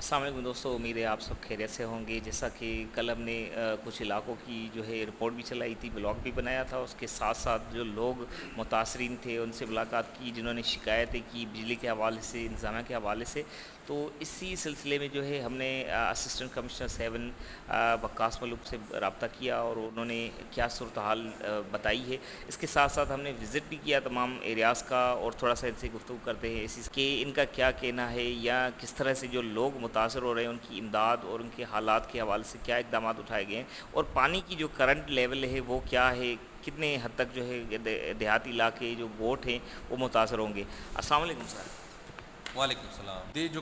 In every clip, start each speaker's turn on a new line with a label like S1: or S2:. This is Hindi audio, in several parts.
S1: अस्सलाम वालेकुम दोस्तों, उम्मीद है आप सब खैरियत से होंगे। जैसा कि कल हमने कुछ इलाकों की जो है रिपोर्ट भी चलाई थी, ब्लॉग भी बनाया था। उसके साथ साथ जो लोग मुतासरीन थे उनसे मुलाकात की, जिन्होंने शिकायतें की बिजली के हवाले से, इंतज़ाम के हवाले से। तो इसी सिलसिले में जो है हमने असिस्टेंट कमिश्नर 7 वक्कास मलूक से रब्ता किया और उन्होंने क्या सूरत हाल बताई है। इसके साथ साथ हमने विज़िट भी किया तमाम एरियाज़ का और थोड़ा सा इनसे गुफ्तगू करते हैं इसी कि इनका क्या कहना है या किस तरह से जो लोग मुतासर हो रहे हैं उनकी इमदाद और उनके हालात के हवाले से क्या इकदाम उठाए गए हैं, और पानी की जो करंट लेवल है वो क्या है, कितने हद तक जो है देहाती इलाके जो वोट हैं वो मुतासर होंगे। अस्सलाम वालेकुम सर।
S2: वालेकुम सलाम। दे जो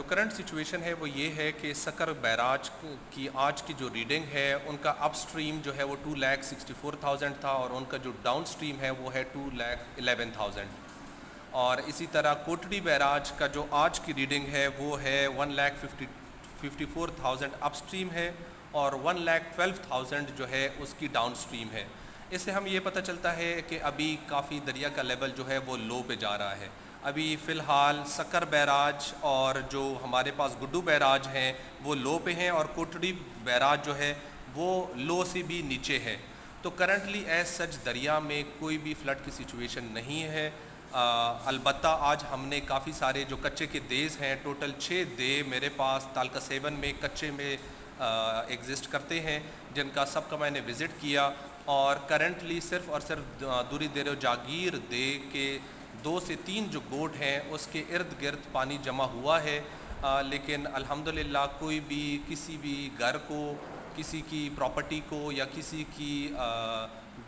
S2: करंट सिचुएशन है वो ये है कि सक्कर बैराज की आज की जो रीडिंग है, उनका अप स्ट्रीम जो है वो 2,64,000 था और उनका जो डाउन स्ट्रीम है वो है 2,11,000। और इसी तरह कोटड़ी बैराज का जो आज की रीडिंग है वो है 1,54,000 अप स्ट्रीम है और 1,12,000 जो है उसकी डाउन स्ट्रीम है। इससे हम ये पता चलता है कि अभी काफ़ी दरिया का लेवल जो है वो लो पे जा रहा है। अभी फ़िलहाल सक्कर बैराज और जो हमारे पास गुड्डू बैराज हैं वो लो पे हैं और कोटड़ी बैराज जो है वो लो से भी नीचे है। तो करंटली एज सच दरिया में कोई भी फ्लड की सिचुएशन नहीं है। अलबत्ता आज हमने काफ़ी सारे जो कच्चे के देज़ हैं, टोटल 6 दे मेरे पास तालका 7 में कच्चे में एग्जिस्ट करते हैं, जिनका सबका मैंने विज़िट किया। और करंटली सिर्फ़ और सिर्फ दूरी देरो जागीर दे के 2 से 3 जो गोट हैं उसके इर्द गिर्द पानी जमा हुआ है। लेकिन अल्हम्दुलिल्लाह कोई भी किसी भी घर को, किसी की प्रॉपर्टी को या किसी की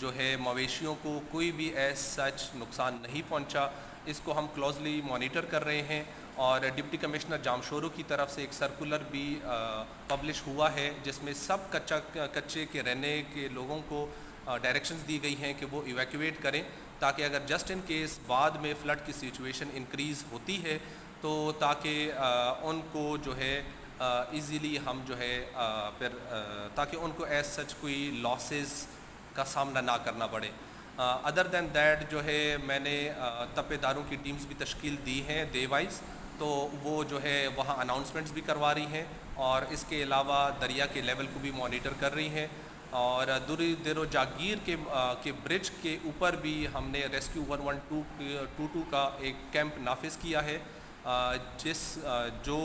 S2: जो है मवेशियों को कोई भी ऐसा सच नुकसान नहीं पहुंचा। इसको हम क्लोजली मॉनिटर कर रहे हैं और डिप्टी कमिश्नर जामशोरो की तरफ से एक सर्कुलर भी पब्लिश हुआ है, जिसमें सब कच्चे के रहने के लोगों को डायरेक्शंस दी गई हैं कि वो इवैक्यूएट करें, ताकि अगर जस्ट इन केस बाद में फ़्लड की सिचुएशन इंक्रीज़ होती है तो ताकि उनको जो है इजीली हम जो है फिर ताकि उनको एज सच कोई लॉसेस का सामना ना करना पड़े। अदर दैन दैट जो है मैंने तपेदारों की टीम्स भी तश्कील दी हैं डे वाइज, तो वो जो है वहाँ अनाउंसमेंट्स भी करवा रही हैं और इसके अलावा दरिया के लेवल को भी मॉनिटर कर रही हैं। और दूरी देरो जागीर के ब्रिज के ऊपर भी हमने रेस्क्यू 11222 का एक कैंप नाफिज किया है, जो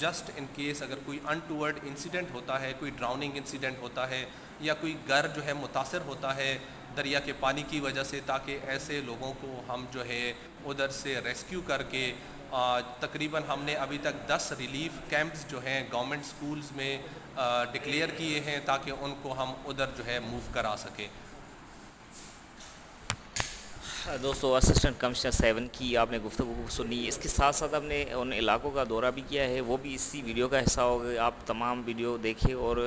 S2: जस्ट इन केस अगर कोई अनटूवर्ड इंसिडेंट होता है, कोई ड्राउनिंग इंसिडेंट होता है या कोई घर जो है मुतासर होता है दरिया के पानी की वजह से, ताकि ऐसे लोगों को हम जो है उधर से रेस्क्यू करके तकरीबन हमने अभी तक 10 रिलीफ कैंप्स जो हैं गवर्नमेंट स्कूल्स में डिक्लेयर किए हैं, ताकि उनको हम उधर जो है मूव करा सकें।
S1: दोस्तों, असिस्टेंट कमिश्नर 7 की आपने गुफ्तगू सुनी। इसके साथ साथ हमने उन इलाकों का दौरा भी किया है, वो भी इसी वीडियो का हिस्सा होगा। आप तमाम वीडियो देखें और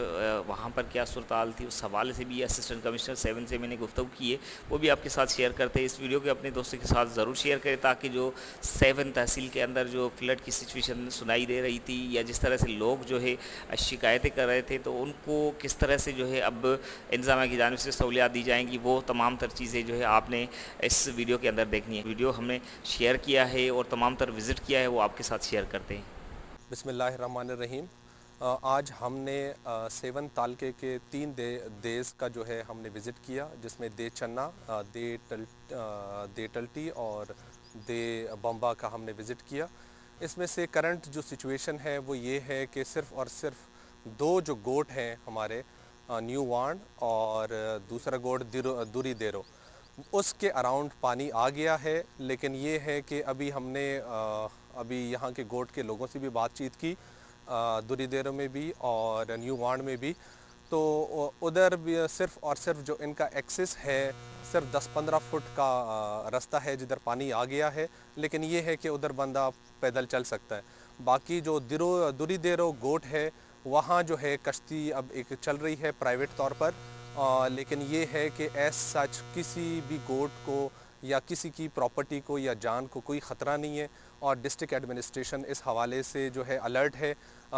S1: वहाँ पर क्या सूरत हाल थी उस हवाले से भी असिस्टेंट कमिश्नर 7 से मैंने गुफ्तगू की है, वो भी आपके साथ शेयर करते हैं। इस वीडियो को अपने दोस्तों के साथ ज़रूर शेयर करें, ताकि जो 7 तहसील के अंदर जो फ्लड की सिचुएशन सुनाई दे रही थी या जिस तरह से लोग जो है शिकायतें कर रहे थे, तो उनको किस तरह से जो है अब इंतज़ाम की जानिब से सहूलियात दी जाएंगी, वो तमाम तर चीज़ें जो है आपने इस वीडियो के अंदर देखनी है। वीडियो हमने शेयर किया है और तमाम तर विज़िट किया है, वो आपके साथ शेयर करते हैं।
S2: बिस्मिल्लाहिर्रहमानिर्रहीम। आज हमने 7 तालके के 3 देज़ का जो है हमने विज़िट किया, जिसमें दे चन्ना, दे टल्टी और दे बम्बा का हमने विज़िट किया। इसमें से करंट जो सिचुएशन है वो ये है कि सिर्फ़ और सिर्फ 2 जो गोट हैं हमारे, न्यू वांड और दूसरा गोट दूरी देरो, उसके अराउंड पानी आ गया है। लेकिन ये है कि अभी हमने अभी यहाँ के गोट के लोगों से भी बातचीत की, दूरी देरो में भी और न्यू वांड में भी, तो उधर भी सिर्फ़ और सिर्फ जो इनका एक्सेस है सिर्फ 10-15 फुट का रास्ता है जिधर पानी आ गया है। लेकिन ये है कि उधर बंदा पैदल चल सकता है। बाकी जो दूरी देरो गोट है वहाँ जो है कश्ती अब एक चल रही है प्राइवेट तौर पर। लेकिन ये है कि एज सच किसी भी गोट को या किसी की प्रॉपर्टी को या जान को कोई ख़तरा नहीं है और डिस्ट्रिक्ट एडमिनिस्ट्रेशन इस हवाले से जो है अलर्ट है।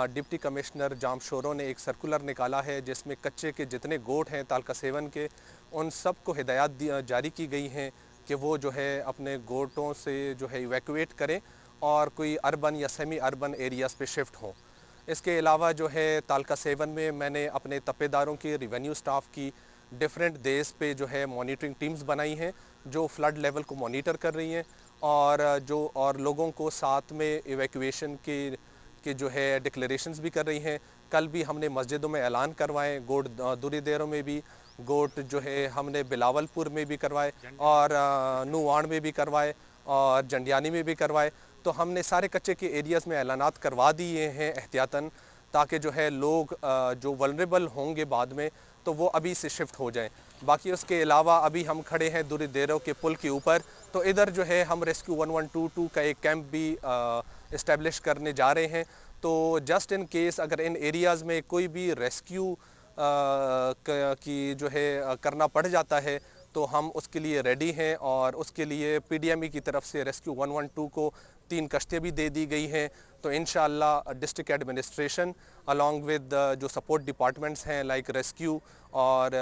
S2: डिप्टी कमिश्नर जामशोरो ने एक सर्कुलर निकाला है जिसमें कच्चे के जितने गोट हैं तालका 7 के, उन सब को हिदायत जारी की गई हैं कि वो जो है अपने गोटों से जो है इवैक्यूएट करें और कोई अर्बन या सेमी अर्बन एरियाज़ पे शिफ्ट हों। इसके अलावा जो है तालका 7 में मैंने अपने तप्पेदारों की, रिवेन्यू स्टाफ की डिफरेंट डेज़ पे जो है मॉनिटरिंग टीम्स बनाई हैं जो फ्लड लेवल को मॉनिटर कर रही हैं और लोगों को साथ में इवैक्यूएशन के जो है डिक्लेरेशंस भी कर रही हैं। कल भी हमने मस्जिदों में ऐलान करवाए, गोट दुरी देरों में भी, गोट जो है हमने बिलावलपुर में भी करवाए और नुवाण में भी करवाए और जंडियानी में भी करवाए। तो हमने सारे कच्चे के एरियाज़ में ऐलानात करवा दिए हैं एहतियातन, ताकि जो है लोग जो वल्नरेबल होंगे बाद में तो वो अभी से शिफ्ट हो जाएं। बाकी उसके अलावा अभी हम खड़े हैं दुरी देरों के पुल के ऊपर, तो इधर जो है हम रेस्क्यू 1122 का एक कैंप भी इस्टेब्लिश करने जा रहे हैं। तो जस्ट इन केस अगर इन एरियाज़ में कोई भी रेस्क्यू की जो है करना पड़ जाता है तो हम उसके लिए रेडी हैं और उसके लिए पीडीएमई की तरफ से रेस्क्यू 112 को 3 कश्तियाँ भी दे दी गई हैं। तो इंशाअल्लाह डिस्ट्रिक्ट एडमिनिस्ट्रेशन अलॉन्ग विद जो सपोर्ट डिपार्टमेंट्स हैं लाइक रेस्क्यू और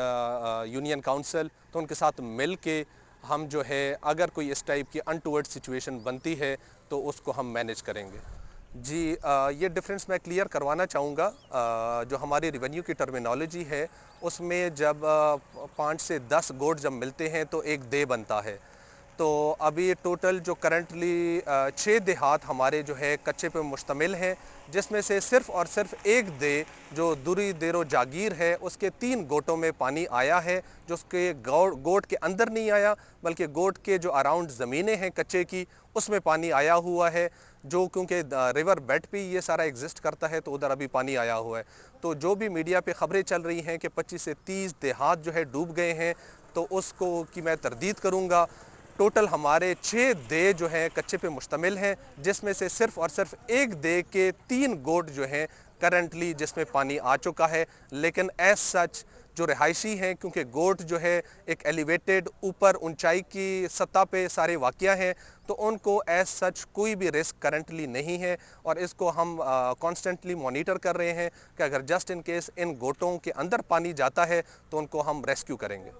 S2: यूनियन काउंसिल, तो उनके साथ मिल के हम जो है अगर कोई इस टाइप की अनटूवर्ड सिचुएशन बनती है तो उसको हम मैनेज करेंगे। जी ये डिफरेंस मैं क्लियर करवाना चाहूँगा। जो हमारी रिवेन्यू की टर्मिनोलॉजी है उसमें जब 5 से 10 गोट जब मिलते हैं तो एक दे बनता है। तो अभी टोटल जो करंटली 6 देहात हमारे जो है कच्चे पे मुश्तमिल हैं, जिसमें से सिर्फ़ और सिर्फ एक दे जो दुरी देरो जागीर है उसके 3 गोटों में पानी आया है, जो उसके गोट के अंदर नहीं आया बल्कि गोट के जो अराउंड ज़मीनें हैं कच्चे की उसमें पानी आया हुआ है। जो क्योंकि रिवर बेड पे ये सारा एग्जिस्ट करता है तो उधर अभी पानी आया हुआ है। तो जो भी मीडिया पे ख़बरें चल रही हैं कि 25 से 30 देहात जो है डूब गए हैं, तो उसको कि मैं तरदीद करूँगा। टोटल हमारे 6 दे जो हैं कच्चे पे मुश्तमिल हैं, जिसमें से सिर्फ़ और सिर्फ एक दे के 3 गोट जो हैं करंटली जिसमें पानी आ चुका है। लेकिन एज सच जो रिहायशी हैं, क्योंकि गोट जो है एक एलिवेटेड ऊपर ऊंचाई की सतह पे सारे वाक़या हैं, तो उनको एज सच कोई भी रिस्क करंटली नहीं है और इसको हम कॉन्स्टेंटली मॉनिटर कर रहे हैं कि अगर जस्ट इन केस इन गोटों के अंदर पानी जाता है तो उनको हम रेस्क्यू करेंगे।